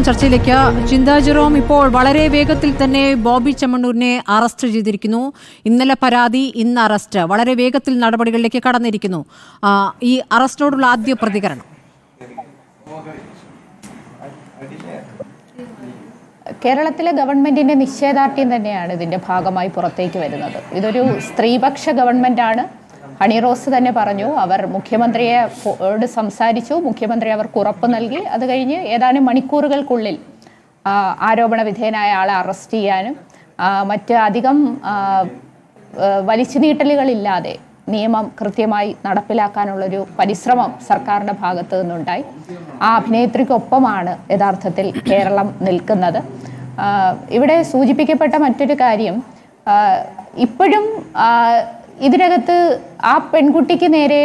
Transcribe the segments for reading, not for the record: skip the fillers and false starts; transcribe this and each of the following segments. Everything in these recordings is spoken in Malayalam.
ചർച്ചയിലേക്ക്. ചിന്താ ജെറോം, ഇപ്പോൾ വളരെ വേഗത്തിൽ തന്നെ ബോബി ചെമ്മണ്ണൂരിനെ അറസ്റ്റ് ചെയ്തിരിക്കുന്നു. ഇന്നലെ പരാതി, ഇന്ന് അറസ്റ്റ്. വളരെ വേഗത്തിൽ നടപടികളിലേക്ക് കടന്നിരിക്കുന്നു. ഈ അറസ്റ്റോടുള്ള ആദ്യ പ്രതികരണം. കേരളത്തിലെ ഗവൺമെന്റിന്റെ നിശ്ചയദാർഢ്യം തന്നെയാണ് ഇതിന്റെ ഭാഗമായി പുറത്തേക്ക് വരുന്നത്. ഇതൊരു സ്ത്രീപക്ഷ ഗവൺമെന്റാണ്. ഹണി റോസ് തന്നെ പറഞ്ഞു, അവർ മുഖ്യമന്ത്രിയോട് സംസാരിച്ചു, മുഖ്യമന്ത്രി അവർക്ക് ഉറപ്പ് നൽകി. അത് കഴിഞ്ഞ് ഏതാനും മണിക്കൂറുകൾക്കുള്ളിൽ ആരോപണ വിധേയനായ ആളെ അറസ്റ്റ് ചെയ്യാനും മറ്റ് അധികം വലിച്ചു നീട്ടലുകളില്ലാതെ നിയമം കൃത്യമായി നടപ്പിലാക്കാനുള്ളൊരു പരിശ്രമം സർക്കാരിൻ്റെ ഭാഗത്തു നിന്നുണ്ടായി. ആ അഭിനേത്രിക്കൊപ്പമാണ് യഥാർത്ഥത്തിൽ കേരളം നിൽക്കുന്നത്. ഇവിടെ സൂചിപ്പിക്കപ്പെട്ട മറ്റൊരു കാര്യം, ഇപ്പോഴും ഇതിനകത്ത് ആ പെൺകുട്ടിക്ക് നേരെ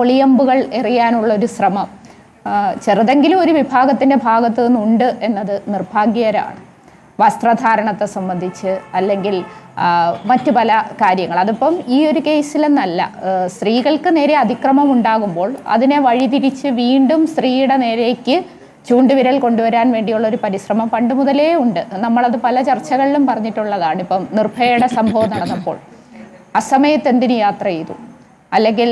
ഒളിയമ്പുകൾ എറിയാനുള്ളൊരു ശ്രമം ചെറുതെങ്കിലും ഒരു വിഭാഗത്തിൻ്റെ ഭാഗത്തു നിന്നുണ്ട് എന്നത് നിർഭാഗ്യകരമാണ്. വസ്ത്രധാരണത്തെ സംബന്ധിച്ച് അല്ലെങ്കിൽ മറ്റു പല കാര്യങ്ങൾ, അതിപ്പം ഈ ഒരു കേസിലെന്നല്ല, സ്ത്രീകൾക്ക് നേരെ അതിക്രമം ഉണ്ടാകുമ്പോൾ അതിനെ വഴിതിരിച്ച് വീണ്ടും സ്ത്രീയുടെ നേരേക്ക് ചൂണ്ടുവിരൽ കൊണ്ടുവരാൻ വേണ്ടിയുള്ള ഒരു പരിശ്രമം പണ്ട് മുതലേ ഉണ്ട്. നമ്മളത് പല ചർച്ചകളിലും പറഞ്ഞിട്ടുള്ളതാണ്. ഇപ്പം നിർഭയയുടെ സംഭവം നടന്നപ്പോൾ അസമയത്ത് എന്തിന് യാത്ര ചെയ്തു, അല്ലെങ്കിൽ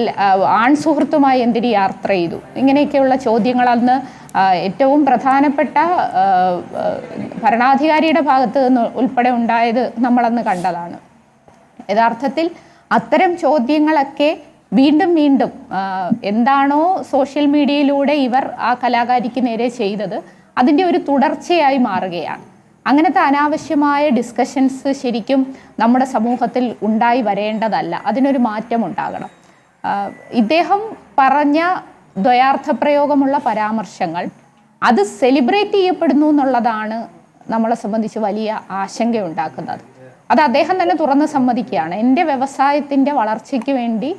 ആൺ സുഹൃത്തുമായി എന്തിന് യാത്ര ചെയ്തു, ഇങ്ങനെയൊക്കെയുള്ള ചോദ്യങ്ങൾ അന്ന് ഏറ്റവും പ്രധാനപ്പെട്ട ഭരണാധികാരിയുടെ ഭാഗത്ത് നിന്ന് ഉൾപ്പെടെ ഉണ്ടായത് നമ്മളന്ന് കണ്ടതാണ്. യഥാർത്ഥത്തിൽ അത്തരം ചോദ്യങ്ങളൊക്കെ വീണ്ടും വീണ്ടും എന്താണോ സോഷ്യൽ മീഡിയയിലൂടെ ഇവർ ആ കലാകാരിക്ക് നേരെ ചെയ്തത് അതിൻ്റെ ഒരു തുടർച്ചയായി മാറുകയാണ്. അങ്ങനത്തെ അനാവശ്യമായ ഡിസ്കഷൻസ് ശരിക്കും നമ്മുടെ സമൂഹത്തിൽ ഉണ്ടായി വരേണ്ടതല്ല. അതിനൊരു മാറ്റം ഉണ്ടാകണം. ഇദ്ദേഹം പറഞ്ഞ ദ്വയാർത്ഥപ്രയോഗമുള്ള പരാമർശങ്ങൾ അത് സെലിബ്രേറ്റ് ചെയ്യപ്പെടുന്നു എന്നുള്ളതാണ് നമ്മളെ സംബന്ധിച്ച് വലിയ ആശങ്കയുണ്ടാക്കുന്നത്. അത് അദ്ദേഹം തന്നെ തുറന്ന് സമ്മതിക്കുകയാണ്. എൻ്റെ വ്യവസായത്തിൻ്റെ വളർച്ചയ്ക്ക് വേണ്ടി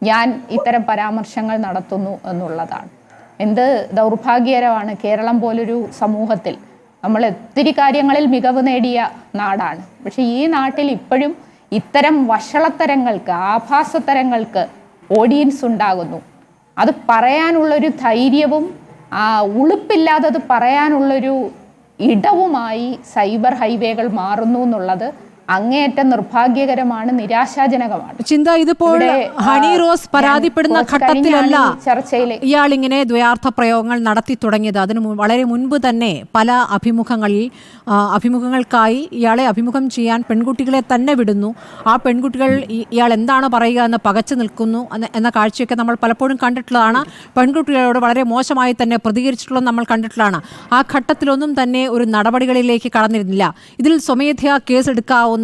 ഞാൻ ഇത്തരം പരാമർശങ്ങൾ നടത്തുന്നു എന്നുള്ളതാണ്. എന്ത് ദൗർഭാഗ്യകരമാണ്. കേരളം പോലൊരു സമൂഹത്തിൽ നമ്മൾ ഒത്തിരി കാര്യങ്ങളിൽ മികവ് നേടിയ നാടാണ്. പക്ഷെ ഈ നാട്ടിൽ ഇപ്പോഴും ഇത്തരം വഷളത്തരങ്ങൾക്ക്, ആഭാസത്തരങ്ങൾക്ക് ഓഡിയൻസ് ഉണ്ടാകുന്നു. അത് പറയാനുള്ളൊരു ധൈര്യവും ഉളുപ്പില്ലാത്തത് പറയാനുള്ളൊരു ഇടവുമായി സൈബർ ഹൈവേകൾ മാറുന്നു എന്നുള്ളത് അങ്ങേയറ്റം നിർഭാഗ്യകരമാണ്, നിരാശാജനകമാണ്. ചിന്ത, ഇതിപ്പോൾ ഹണി റോസ് പരാതിപ്പെടുന്ന ഘട്ടത്തിലല്ല ഇയാൾ ഇങ്ങനെ ദ്വയാർത്ഥ പ്രയോഗങ്ങൾ നടത്തി തുടങ്ങിയത്. അതിന് വളരെ മുൻപ് തന്നെ പല അഭിമുഖങ്ങൾക്കായി ഇയാളെ അഭിമുഖം ചെയ്യാൻ പെൺകുട്ടികളെ തന്നെ വിടുന്നു. ആ പെൺകുട്ടികൾ ഇയാൾ എന്താണ് പറയുക എന്ന് പകച്ചു നിൽക്കുന്നു എന്ന കാഴ്ചയൊക്കെ നമ്മൾ പലപ്പോഴും കണ്ടിട്ടുള്ളതാണ്. പെൺകുട്ടികളോട് വളരെ മോശമായി തന്നെ പ്രതികരിച്ചിട്ടുള്ളത് നമ്മൾ കണ്ടിട്ടുള്ളതാണ്. ആ ഘട്ടത്തിലൊന്നും തന്നെ ഒരു നടപടികളിലേക്ക് കടന്നിരുന്നില്ല. ഇതിൽ സ്വമേധയാ കേസെടുക്കാവുന്ന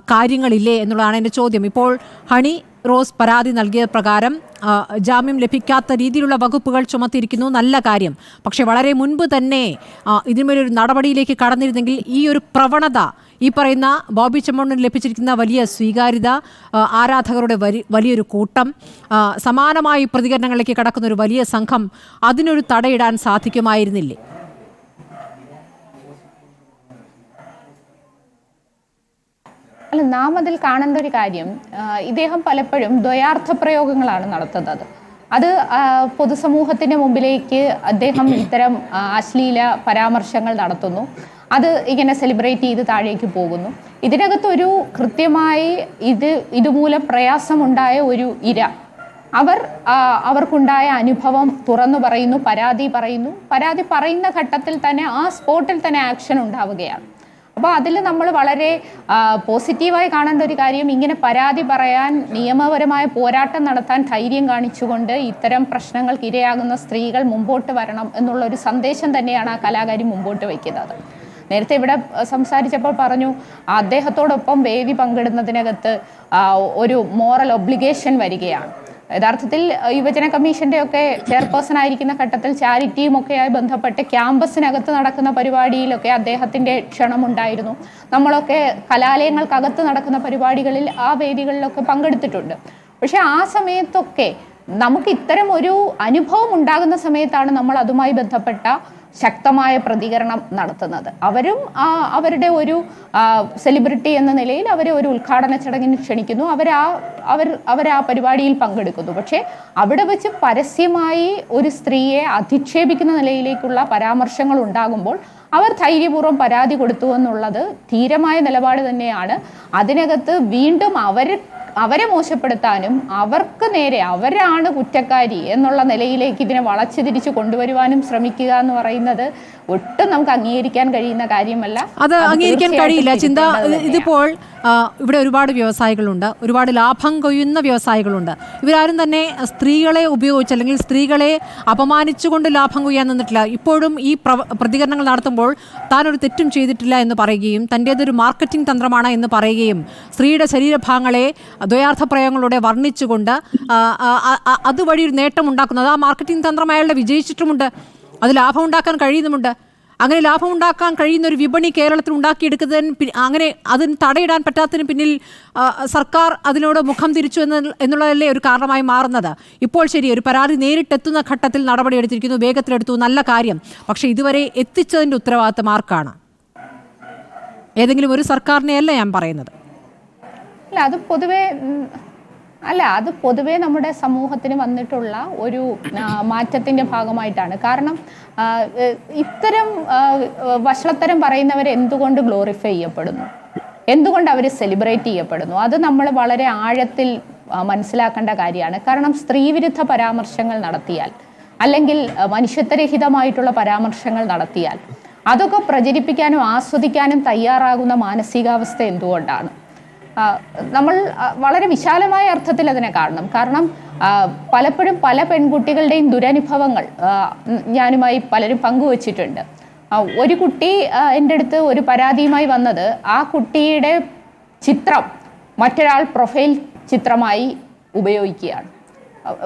കാര്യങ്ങളില്ലേ എന്നുള്ളതാണ് എൻ്റെ ചോദ്യം. ഇപ്പോൾ ഹണി റോസ് പരാതി നൽകിയ പ്രകാരം ജാമ്യം ലഭിക്കാത്ത രീതിയിലുള്ള വകുപ്പുകൾ ചുമത്തിയിരിക്കുന്നു, നല്ല കാര്യം. പക്ഷേ വളരെ മുൻപ് തന്നെ ഇതിന്മേലൊരു നടപടിയിലേക്ക് കടന്നിരുന്നെങ്കിൽ ഈ ഒരു പ്രവണത, ഈ പറയുന്ന ബോബി ചെമ്മണ്ണൂരിന് ലഭിച്ചിരിക്കുന്ന വലിയ സ്വീകാര്യത, ആരാധകരുടെ വലിയൊരു കൂട്ടം, സമാനമായി പ്രതികരണങ്ങളിലേക്ക് കടക്കുന്ന ഒരു വലിയ സംഘം, അതിനൊരു തടയിടാൻ സാധിക്കുമായിരുന്നില്ലേ? അല്ല, നാം അതിൽ കാണേണ്ട ഒരു കാര്യം, ഇദ്ദേഹം പലപ്പോഴും ദ്വയാർത്ഥ പ്രയോഗങ്ങളാണ് നടത്തുന്നത്. അത് പൊതുസമൂഹത്തിന് മുമ്പിലേക്ക് അദ്ദേഹം ഇത്തരം അശ്ലീല പരാമർശങ്ങൾ നടത്തുന്നു. അത് ഇങ്ങനെ സെലിബ്രേറ്റ് ചെയ്ത് താഴേക്ക് പോകുന്നു. ഇതിനകത്തൊരു കൃത്യമായി ഇതുമൂലം പ്രയാസമുണ്ടായ ഒരു ഇര, അവർക്കുണ്ടായ അനുഭവം തുറന്നു പറയുന്നു, പരാതി പറയുന്ന ഘട്ടത്തിൽ തന്നെ ആ സ്പോട്ടിൽ തന്നെ ആക്ഷൻ ഉണ്ടാവുകയാണ്. അപ്പോൾ അതിൽ നമ്മൾ വളരെ പോസിറ്റീവായി കാണേണ്ട ഒരു കാര്യം, ഇങ്ങനെ പരാതി പറയാൻ, നിയമപരമായ പോരാട്ടം നടത്താൻ ധൈര്യം കാണിച്ചുകൊണ്ട് ഇത്തരം പ്രശ്നങ്ങൾക്ക് ഇരയാകുന്ന സ്ത്രീകൾ മുമ്പോട്ട് വരണം എന്നുള്ളൊരു സന്ദേശം തന്നെയാണ് ആ കലാകാരി മുമ്പോട്ട് വയ്ക്കുന്നത്. നേരത്തെ ഇവിടെ സംസാരിച്ചപ്പോൾ പറഞ്ഞു, അദ്ദേഹത്തോടൊപ്പം വേദി പങ്കിടുന്നതിനകത്ത് ഒരു മോറൽ ഒബ്ലിഗേഷൻ വരികയാണ്. യഥാർത്ഥത്തിൽ യുവജന കമ്മീഷന്റെ ഒക്കെ ചെയർപേഴ്സൺ ആയിരിക്കുന്ന ഘട്ടത്തിൽ ചാരിറ്റിയും ഒക്കെയായി ബന്ധപ്പെട്ട് ക്യാമ്പസിനകത്ത് നടക്കുന്ന പരിപാടിയിലൊക്കെ അദ്ദേഹത്തിന്റെ ക്ഷണമുണ്ടായിരുന്നു. നമ്മളൊക്കെ കലാലയങ്ങൾക്കകത്ത് നടക്കുന്ന പരിപാടികളിൽ ആ വേദികളിലൊക്കെ പങ്കെടുത്തിട്ടുണ്ട്. പക്ഷെ ആ സമയത്തൊക്കെ നമുക്ക് ഇത്തരം ഒരു അനുഭവം ഉണ്ടാകുന്ന സമയത്താണ് നമ്മൾ അതുമായി ബന്ധപ്പെട്ട ശക്തമായ പ്രതികരണം നടത്തുന്നത്. അവരും അവരുടെ ഒരു സെലിബ്രിറ്റി എന്ന നിലയിൽ അവരെ ഒരു ഉദ്ഘാടന ചടങ്ങിന് ക്ഷണിക്കുന്നു, അവർ ആ പരിപാടിയിൽ പങ്കെടുക്കുന്നു. പക്ഷേ അവിടെ വെച്ച് പരസ്യമായി ഒരു സ്ത്രീയെ അധിക്ഷേപിക്കുന്ന നിലയിലേക്കുള്ള പരാമർശങ്ങൾ ഉണ്ടാകുമ്പോൾ അവർ ധൈര്യപൂർവ്വം പരാതി കൊടുത്തു എന്നുള്ളത് ധീരമായ നിലപാട് തന്നെയാണ്. അതിനകത്ത് വീണ്ടും അവരെ മോശപ്പെടുത്താനും അവർക്ക് നേരെ അവരാണ് കുറ്റക്കാരി എന്നുള്ള നിലയിലേക്ക് ഇതിനെ വളച്ചു തിരിച്ചു കൊണ്ടുവരുവാനും ശ്രമിക്കുക എന്ന് പറയുന്നത് ഒട്ടും നമുക്ക് അംഗീകരിക്കാൻ കഴിയുന്ന കാര്യമല്ല. അത് അംഗീകരിക്കാൻ കഴിയില്ല ചിന്ത. ഇതിപ്പോൾ ഇവിടെ ഒരുപാട് വ്യവസായികളുണ്ട്, ഒരുപാട് ലാഭം കൊയ്യുന്ന വ്യവസായികളുണ്ട്. ഇവരാരും തന്നെ സ്ത്രീകളെ ഉപയോഗിച്ച് അല്ലെങ്കിൽ സ്ത്രീകളെ അപമാനിച്ചുകൊണ്ട് ലാഭം കൊയ്യാൻ നിന്നിട്ടില്ല. ഇപ്പോഴും ഈ പ്രതികരണങ്ങൾ നടത്തുമ്പോൾ താനൊരു തെറ്റും ചെയ്തിട്ടില്ല എന്ന് പറയുകയും തൻ്റേതൊരു മാർക്കറ്റിംഗ് തന്ത്രമാണ് എന്ന് പറയുകയും സ്ത്രീയുടെ ശരീരഭാഗങ്ങളെ ദ്വയാർത്ഥ പ്രയോഗങ്ങളിലൂടെ വർണ്ണിച്ചുകൊണ്ട് അതുവഴി ഒരു നേട്ടം ഉണ്ടാക്കുന്നത് ആ മാർക്കറ്റിംഗ് തന്ത്രം അയാളുടെ വിജയിച്ചിട്ടുമുണ്ട്. അത് ലാഭം ഉണ്ടാക്കാൻ കഴിയുന്നുമുണ്ട്. അങ്ങനെ ലാഭം ഉണ്ടാക്കാൻ കഴിയുന്ന ഒരു വിപണി കേരളത്തിൽ ഉണ്ടാക്കിയെടുക്കുന്നതിന് അങ്ങനെ അതിന് തടയിടാൻ പറ്റാത്തതിന് പിന്നിൽ സർക്കാർ അതിനോട് മുഖം തിരിച്ചു എന്നുള്ളതല്ലേ ഒരു കാരണമായി മാറുന്നത്. ഇപ്പോൾ ശരി, ഒരു പരാതി നേരിട്ടെത്തുന്ന ഘട്ടത്തിൽ നടപടിയെടുത്തിരിക്കുന്നു, വേഗത്തിലെടുത്തു, നല്ല കാര്യം. പക്ഷേ ഇതുവരെ എത്തിച്ചതിൻ്റെ ഉത്തരവാദിത്തം ആർക്കാണ്? ഏതെങ്കിലും ഒരു സർക്കാരിനെയല്ല ഞാൻ പറയുന്നത്. അത് പൊതുവേ നമ്മുടെ സമൂഹത്തിന് വന്നിട്ടുള്ള ഒരു മാറ്റത്തിൻ്റെ ഭാഗമായിട്ടാണ്. കാരണം ഇത്തരം വഷളത്തരം പറയുന്നവർ എന്തുകൊണ്ട് ഗ്ലോറിഫൈ ചെയ്യപ്പെടുന്നു, എന്തുകൊണ്ട് അവർ സെലിബ്രേറ്റ് ചെയ്യപ്പെടുന്നു, അത് നമ്മൾ വളരെ ആഴത്തിൽ മനസ്സിലാക്കേണ്ട കാര്യമാണ്. കാരണം സ്ത്രീവിരുദ്ധ പരാമർശങ്ങൾ നടത്തിയാൽ അല്ലെങ്കിൽ മനുഷ്യത്വരഹിതമായിട്ടുള്ള പരാമർശങ്ങൾ നടത്തിയാൽ അതൊക്കെ പ്രചരിപ്പിക്കാനും ആസ്വദിക്കാനും തയ്യാറാകുന്ന മാനസികാവസ്ഥ എന്തുകൊണ്ടാണ്? നമ്മൾ വളരെ വിശാലമായ അർത്ഥത്തിൽ അതിനെ കാണണം. കാരണം പലപ്പോഴും പല പെൺകുട്ടികളുടെയും ദുരനുഭവങ്ങൾ ഞാനുമായി പലരും പങ്കുവച്ചിട്ടുണ്ട്. ഒരു കുട്ടി എൻ്റെ അടുത്ത് ഒരു പരാതിയുമായി വന്നത് ആ കുട്ടിയുടെ ചിത്രം മറ്റൊരാൾ പ്രൊഫൈൽ ചിത്രമായി ഉപയോഗിക്കുകയാണ്.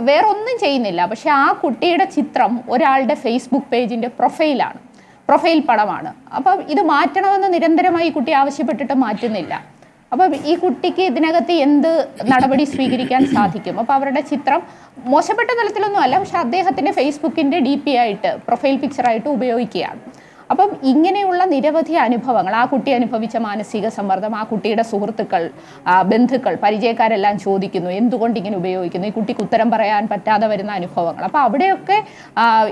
വേറൊന്നും ചെയ്യുന്നില്ല, പക്ഷെ ആ കുട്ടിയുടെ ചിത്രം ഒരാളുടെ ഫേസ്ബുക്ക് പേജിൻ്റെ പ്രൊഫൈൽ പടമാണ്. അപ്പം ഇത് മാറ്റണമെന്ന് നിരന്തരമായി ഈ കുട്ടി ആവശ്യപ്പെട്ടിട്ട് മാറ്റുന്നില്ല. അപ്പം ഈ കുട്ടിക്ക് ഇതിനകത്ത് എന്ത് നടപടി സ്വീകരിക്കാൻ സാധിക്കും? അപ്പോൾ അവരുടെ ചിത്രം മോശപ്പെട്ട തലത്തിലൊന്നും അല്ല, പക്ഷെ അദ്ദേഹത്തിൻ്റെ ഫേസ്ബുക്കിൻ്റെ DP ആയിട്ട് പ്രൊഫൈൽ പിക്ചറായിട്ട് ഉപയോഗിക്കുകയാണ്. അപ്പം ഇങ്ങനെയുള്ള നിരവധി അനുഭവങ്ങൾ, ആ കുട്ടി അനുഭവിച്ച മാനസിക സമ്മർദ്ദം, ആ കുട്ടിയുടെ സുഹൃത്തുക്കൾ, ബന്ധുക്കൾ, പരിചയക്കാരെല്ലാം ചോദിക്കുന്നു എന്തുകൊണ്ട് ഇങ്ങനെ ഉപയോഗിക്കുന്നു, ഈ കുട്ടിക്ക് ഉത്തരം പറയാൻ പറ്റാതെ വരുന്ന അനുഭവങ്ങൾ. അപ്പോൾ അവിടെയൊക്കെ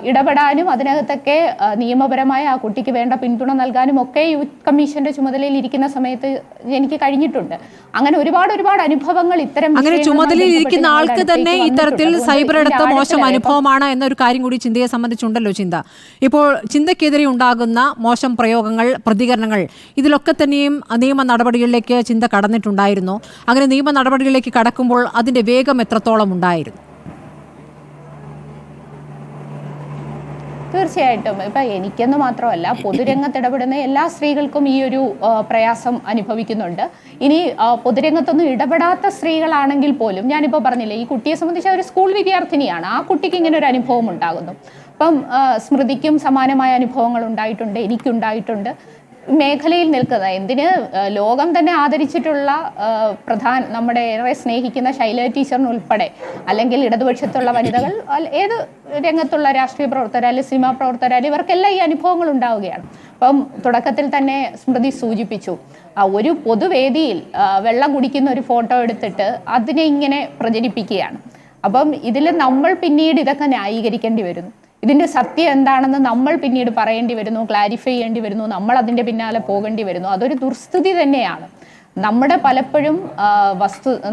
ഇടപെടാനും അതിനകത്തൊക്കെ നിയമപരമായ ആ കുട്ടിക്ക് വേണ്ട പിന്തുണ നൽകാനും ഒക്കെ യൂത്ത് കമ്മീഷന്റെ ചുമതലയിൽ ഇരിക്കുന്ന സമയത്ത് എനിക്ക് കഴിഞ്ഞിട്ടുണ്ട്. അങ്ങനെ ഒരുപാട് അനുഭവങ്ങൾ ഇത്തരം അങ്ങനെ ചുമതലയിൽ ഇരിക്കുന്ന ആൾക്ക് തന്നെ ഇത്തരത്തിൽ സൈബർ ഇടത്ത് മോശം അനുഭവമാണ് എന്നൊരു കാര്യം കൂടി ചിന്തയെ സംബന്ധിച്ചുണ്ടല്ലോ. ചിന്ത ഇപ്പോൾ ചിന്തയ്ക്കെതിരെ ഉണ്ടാകുന്ന മോശം പ്രയോഗങ്ങൾ, പ്രതികരണങ്ങൾ, ഇതിലൊക്കെ തന്നെയും നിയമ നടപടികളിലേക്ക് ചിന്ത കടന്നിട്ടുണ്ടായിരുന്നു. അങ്ങനെ നിയമ നടപടികളിലേക്ക് കടക്കുമ്പോൾ അതിന്റെ വേഗം എത്രത്തോളം ഉണ്ടായിരുന്നു? തീർച്ചയായിട്ടും ഇപ്പം എനിക്കെന്ന് മാത്രമല്ല പൊതുരംഗത്ത് ഇടപെടുന്ന എല്ലാ സ്ത്രീകൾക്കും ഈ ഒരു പ്രയാസം അനുഭവിക്കുന്നുണ്ട്. ഇനി പൊതുരംഗത്തൊന്നും ഇടപെടാത്ത സ്ത്രീകളാണെങ്കിൽ പോലും ഞാനിപ്പോൾ പറഞ്ഞില്ലേ, ഈ കുട്ടിയെ സംബന്ധിച്ച് ഒരു സ്കൂൾ വിദ്യാർത്ഥിനിയാണ്, ആ കുട്ടിക്ക് ഇങ്ങനെ ഒരു അനുഭവം ഉണ്ടാകുന്നു. അപ്പം സ്മൃതിക്കും സമാനമായ അനുഭവങ്ങൾ ഉണ്ടായിട്ടുണ്ട്, എനിക്കുണ്ടായിട്ടുണ്ട്. മേഖലയിൽ നിൽക്കുന്ന എന്തിന് ലോകം തന്നെ ആദരിച്ചിട്ടുള്ള നമ്മുടെ ഏറെ സ്നേഹിക്കുന്ന ശൈല ടീച്ചറിനുൾപ്പെടെ അല്ലെങ്കിൽ ഇടതുപക്ഷത്തുള്ള വനിതകൾ, ഏത് രംഗത്തുള്ള രാഷ്ട്രീയ പ്രവർത്തകരായാലും സിനിമാ പ്രവർത്തകരായാലും ഇവർക്കെല്ലാം ഈ അനുഭവങ്ങൾ ഉണ്ടാവുകയാണ്. അപ്പം തുടക്കത്തിൽ തന്നെ സ്മൃതി സൂചിപ്പിച്ചു, ഒരു പൊതുവേദിയിൽ വെള്ളം കുടിക്കുന്ന ഒരു ഫോട്ടോ എടുത്തിട്ട് അതിനെ ഇങ്ങനെ പ്രചരിപ്പിക്കുകയാണ്. അപ്പം ഇതിൽ നമ്മൾ പിന്നീട് ഇതൊക്കെ ന്യായീകരിക്കേണ്ടി വരുന്നു. ഇതിൻ്റെ സത്യം എന്താണെന്ന് നമ്മൾ പിന്നീട് പറയേണ്ടി വരുന്നു, ക്ലാരിഫൈ ചെയ്യേണ്ടി വരുന്നു, നമ്മൾ അതിൻ്റെ പിന്നാലെ പോകേണ്ടി വരുന്നു. അതൊരു ദുർസ്ഥിതി തന്നെയാണ്. നമ്മുടെ പലപ്പോഴും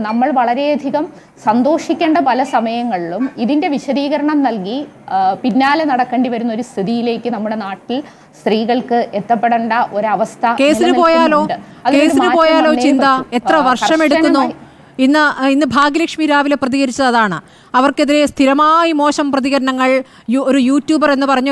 നമ്മൾ വളരെയധികം സന്തോഷിക്കേണ്ട പല സമയങ്ങളിലും ഇതിൻ്റെ വിശദീകരണം നൽകി പിന്നാലെ നടക്കേണ്ടി വരുന്ന ഒരു സ്ഥിതിയിലേക്ക് നമ്മുടെ നാട്ടിൽ സ്ത്രീകൾക്ക് എത്തപ്പെടേണ്ട ഒരവസ്ഥ. കേസിന് പോയാലോ ചിന്ത എത്ര വർഷമെടുക്കുന്നു? ഇന്ന് ഭാഗ്യലക്ഷ്മി രാവിലെ പ്രതികരിച്ചത് അതാണ്. അവർക്കെതിരെ സ്ഥിരമായി മോശം പ്രതികരണങ്ങൾ, ഒരു യൂട്യൂബർ എന്ന് പറഞ്ഞ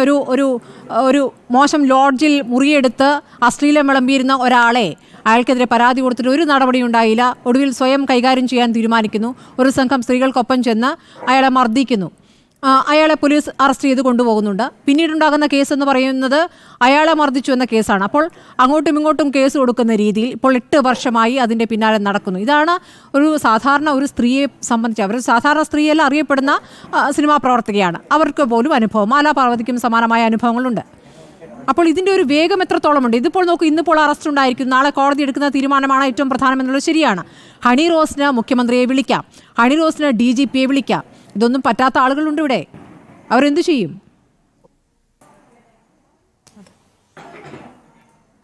ഒരു മോശം ലോഡ്ജിൽ മുറിയെടുത്ത് അശ്ലീലം വിളമ്പിയിരുന്ന ഒരാളെ അയാൾക്കെതിരെ പരാതി കൊടുത്തിട്ട് ഒരു നടപടി ഉണ്ടായില്ല. ഒടുവിൽ സ്വയം കൈകാര്യം ചെയ്യാൻ തീരുമാനിക്കുന്നു. ഒരു സംഘം സ്ത്രീകൾക്കൊപ്പം ചെന്ന് അയാളെ മർദ്ദിക്കുന്നു. അയാളെ പോലീസ് അറസ്റ്റ് ചെയ്ത് കൊണ്ടുപോകുന്നുണ്ട്. പിന്നീടുണ്ടാകുന്ന കേസ് എന്ന് പറയുന്നത് അയാളെ മർദ്ദിച്ചു എന്ന കേസാണ്. അപ്പോൾ അങ്ങോട്ടും ഇങ്ങോട്ടും കേസ് കൊടുക്കുന്ന രീതിയിൽ ഇപ്പോൾ 8 വർഷമായി അതിൻ്റെ പിന്നാലെ നടക്കുന്നു. ഇതാണ് സാധാരണ ഒരു സ്ത്രീയെ സംബന്ധിച്ച്. അവർ സാധാരണ സ്ത്രീയല്ല, അറിയപ്പെടുന്ന സിനിമാ പ്രവർത്തകയാണ്. അവർക്ക് പോലും അനുഭവം, മാലാ പാർവതിക്കും സമാനമായ അനുഭവങ്ങളുണ്ട്. അപ്പോൾ ഇതിന്റെ ഒരു വേഗം എത്രത്തോളമുണ്ട്? ഇതിപ്പോൾ നോക്കൂ, ഇന്നിപ്പോൾ അറസ്റ്റ് ഉണ്ടായിരിക്കും, നാളെ കോടതി എടുക്കുന്ന തീരുമാനമാണ് ഏറ്റവും പ്രധാനം എന്നുള്ളത് ശരിയാണ്. ഹണി റോസിന് മുഖ്യമന്ത്രിയെ വിളിക്കാം, ഹണി റോസിന് DGPയെ വിളിക്കാം. ഇതൊന്നും പറ്റാത്ത ആളുകളുണ്ട് ഇവിടെ. അവരെന്തു ചെയ്യും?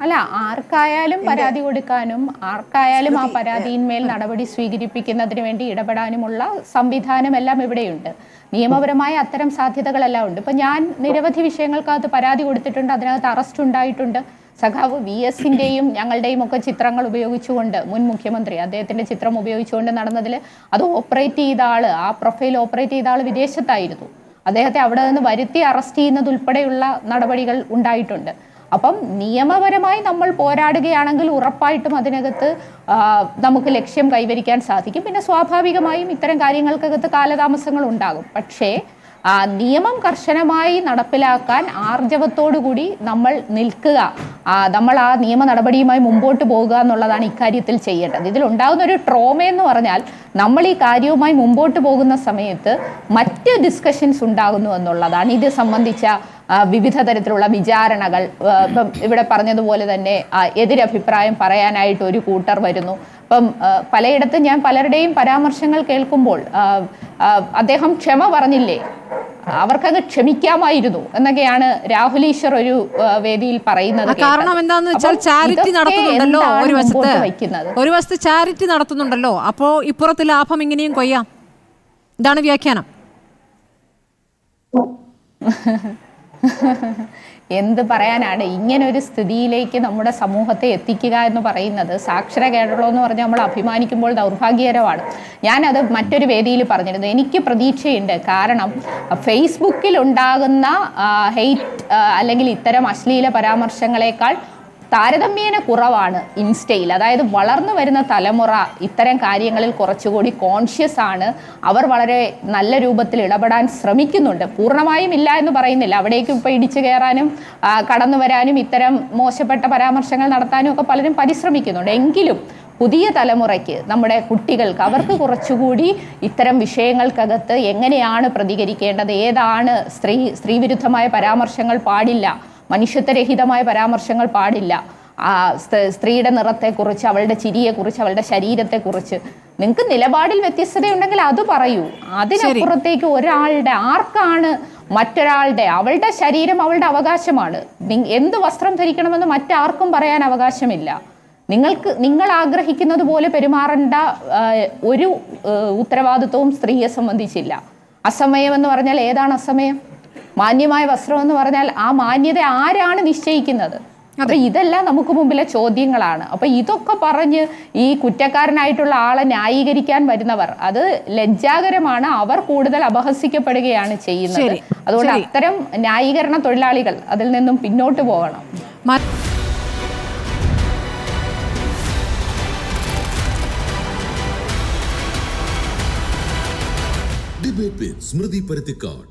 അല്ല, ആർക്കായാലും പരാതി കൊടുക്കാനും ആർക്കായാലും ആ പരാതിയിന്മേൽ നടപടി സ്വീകരിപ്പിക്കുന്നതിന് വേണ്ടി ഇടപെടാനുമുള്ള സംവിധാനമെല്ലാം ഇവിടെയുണ്ട്. നിയമപരമായ അത്തരം സാധ്യതകളെല്ലാം ഉണ്ട്. ഇപ്പം ഞാൻ നിരവധി വിഷയങ്ങൾക്കകത്ത് പരാതി കൊടുത്തിട്ടുണ്ട്, അതിനകത്ത് അറസ്റ്റ് ഉണ്ടായിട്ടുണ്ട്. സഖാവ് VSന്റെയും ഞങ്ങളുടെയും ഒക്കെ ചിത്രങ്ങൾ ഉപയോഗിച്ചുകൊണ്ട്, മുൻ മുഖ്യമന്ത്രി അദ്ദേഹത്തിന്റെ ചിത്രം ഉപയോഗിച്ചുകൊണ്ട് നടന്നതിൽ അത് ഓപ്പറേറ്റ് ചെയ്ത ആള്, ആ പ്രൊഫൈൽ ഓപ്പറേറ്റ് ചെയ്ത ആള് വിദേശത്തായിരുന്നു. അദ്ദേഹത്തെ അവിടെ നിന്ന് വരുത്തി അറസ്റ്റ് ചെയ്യുന്നതുൾപ്പെടെയുള്ള നടപടികൾ ഉണ്ടായിട്ടുണ്ട്. അപ്പം നിയമപരമായി നമ്മൾ പോരാടുകയാണെങ്കിൽ ഉറപ്പായിട്ടും അതിനകത്ത് നമുക്ക് ലക്ഷ്യം കൈവരിക്കാൻ സാധിക്കും. പിന്നെ സ്വാഭാവികമായും ഇത്തരം കാര്യങ്ങൾക്കകത്ത് കാലതാമസങ്ങൾ ഉണ്ടാകും. പക്ഷേ നിയമം കർശനമായി നടപ്പിലാക്കാൻ ആർജവത്തോടുകൂടി നമ്മൾ നിൽക്കുക, നമ്മൾ ആ നിയമ നടപടിയുമായി മുമ്പോട്ട് പോകുക എന്നുള്ളതാണ് ഇക്കാര്യത്തിൽ ചെയ്യേണ്ടത്. ഇതിലുണ്ടാകുന്ന ഒരു ട്രോമയെന്ന് പറഞ്ഞാൽ നമ്മൾ ഈ കാര്യവുമായി മുമ്പോട്ട് പോകുന്ന സമയത്ത് മറ്റ് ഡിസ്കഷൻസ് ഉണ്ടാകുന്നു എന്നുള്ളതാണ്. ഇത് സംബന്ധിച്ച വിവിധ തരത്തിലുള്ള വിചാരണകൾ, ഇപ്പം ഇവിടെ പറഞ്ഞതുപോലെ തന്നെ എതിരഭിപ്രായം പറയാനായിട്ട് ഒരു കൂട്ടർ വരുന്നു. ഇപ്പം പലയിടത്തും ഞാൻ പലരുടെയും പരാമർശങ്ങൾ കേൾക്കുമ്പോൾ അദ്ദേഹം ക്ഷമ പറഞ്ഞില്ലേ, അവർക്കങ്ങ് ക്ഷമിക്കാമായിരുന്നു എന്നൊക്കെയാണ് രാഹുൽ ഈശ്വർ ഒരു വേദിയിൽ പറയുന്നത്. കാരണം എന്താന്ന് വെച്ചാൽ ചാരിറ്റി നടത്തുന്നുണ്ടല്ലോ ഒരു വശത്ത് ചാരിറ്റി നടത്തുന്നുണ്ടല്ലോ, അപ്പോ ഇപ്പുറത്ത് ലാഭം ഇങ്ങനെയും കൊയ്യാം. ഇതാണ് വ്യാഖ്യാനം. എന്ത് പറയാനാണ്, ഇങ്ങനെ ഒരു സ്ഥിതിയിലേക്ക് നമ്മുടെ സമൂഹത്തെ എത്തിക്കുക എന്ന് പറയുന്നത്, സാക്ഷര കേരളം എന്ന് പറഞ്ഞാൽ നമ്മൾ അഭിമാനിക്കുമ്പോൾ ദൗർഭാഗ്യകരമാണ്. ഞാനത് മറ്റൊരു വേദിയിൽ പറഞ്ഞിരുന്നു. എനിക്ക് പ്രതീക്ഷയുണ്ട്. കാരണം ഫേസ്ബുക്കിൽ ഉണ്ടാകുന്ന ഹെയ്റ്റ് അല്ലെങ്കിൽ ഇത്തരം അശ്ലീല പരാമർശങ്ങളെക്കാൾ താരതമ്യേന കുറവാണ് ഇൻസ്റ്റയിൽ. അതായത് വളർന്നു വരുന്ന തലമുറ ഇത്തരം കാര്യങ്ങളിൽ കുറച്ചുകൂടി കോൺഷ്യസ് ആണ്. അവർ വളരെ നല്ല രൂപത്തിൽ ഇടപെടാൻ ശ്രമിക്കുന്നുണ്ട്. പൂർണ്ണമായും ഇല്ല എന്ന് പറയുന്നില്ല. അവിടേക്കും ഇപ്പോൾ ഇടിച്ചു കയറാനും കടന്നു വരാനും ഇത്തരം മോശപ്പെട്ട പരാമർശങ്ങൾ നടത്താനും ഒക്കെ പലരും പരിശ്രമിക്കുന്നുണ്ട്. എങ്കിലും പുതിയ തലമുറയ്ക്ക്, നമ്മുടെ കുട്ടികൾക്ക്, അവർക്ക് കുറച്ചുകൂടി ഇത്തരം വിഷയങ്ങൾക്കകത്ത് എങ്ങനെയാണ് പ്രതികരിക്കേണ്ടത്, ഏതാണ് സ്ത്രീവിരുദ്ധമായ പരാമർശങ്ങൾ പാടില്ല, മനുഷ്യത്വരഹിതമായ പരാമർശങ്ങൾ പാടില്ല, സ്ത്രീയുടെ നിറത്തെക്കുറിച്ച്, അവളുടെ ചിരിയെക്കുറിച്ച്, അവളുടെ ശരീരത്തെക്കുറിച്ച് നിങ്ങൾക്ക് നിലപാടിൽ വ്യത്യസ്തതയുണ്ടെങ്കിൽ അത് പറയൂ. അതിനപ്പുറത്തേക്ക് ഒരാളുടെ, ആർക്കാണ് മറ്റൊരാളുടെ, അവളുടെ ശരീരം അവളുടെ അവകാശമാണ്. എന്ത് വസ്ത്രം ധരിക്കണമെന്ന് മറ്റാർക്കും പറയാൻ അവകാശമില്ല. നിങ്ങൾ ആഗ്രഹിക്കുന്നത് പോലെ പെരുമാറേണ്ട ഒരു ഉത്തരവാദിത്വവും സ്ത്രീയെ സംബന്ധിച്ചില്ല. അസമയം എന്ന് പറഞ്ഞാൽ ഏതാണ് അസമയം? മാന്യമായ വസ്ത്രം എന്ന് പറഞ്ഞാൽ ആ മാന്യത ആരാണ് നിശ്ചയിക്കുന്നത്? അപ്പൊ ഇതെല്ലാം നമുക്ക് മുമ്പിലെ ചോദ്യങ്ങളാണ്. അപ്പൊ ഇതൊക്കെ പറഞ്ഞ് ഈ കുറ്റക്കാരനായിട്ടുള്ള ആളെ ന്യായീകരിക്കാൻ വരുന്നവർ, അത് ലജ്ജാകരമാണ്. അവർ കൂടുതൽ അപഹസിക്കപ്പെടുകയാണ് ചെയ്യുന്നത്. അതുകൊണ്ട് അത്തരം ന്യായീകരണ തൊഴിലാളികൾ അതിൽ നിന്നും പിന്നോട്ട് പോകണം. ഡിബേറ്റ് വിത്ത് സ്മൃതി പരുത്തിക്കാട്.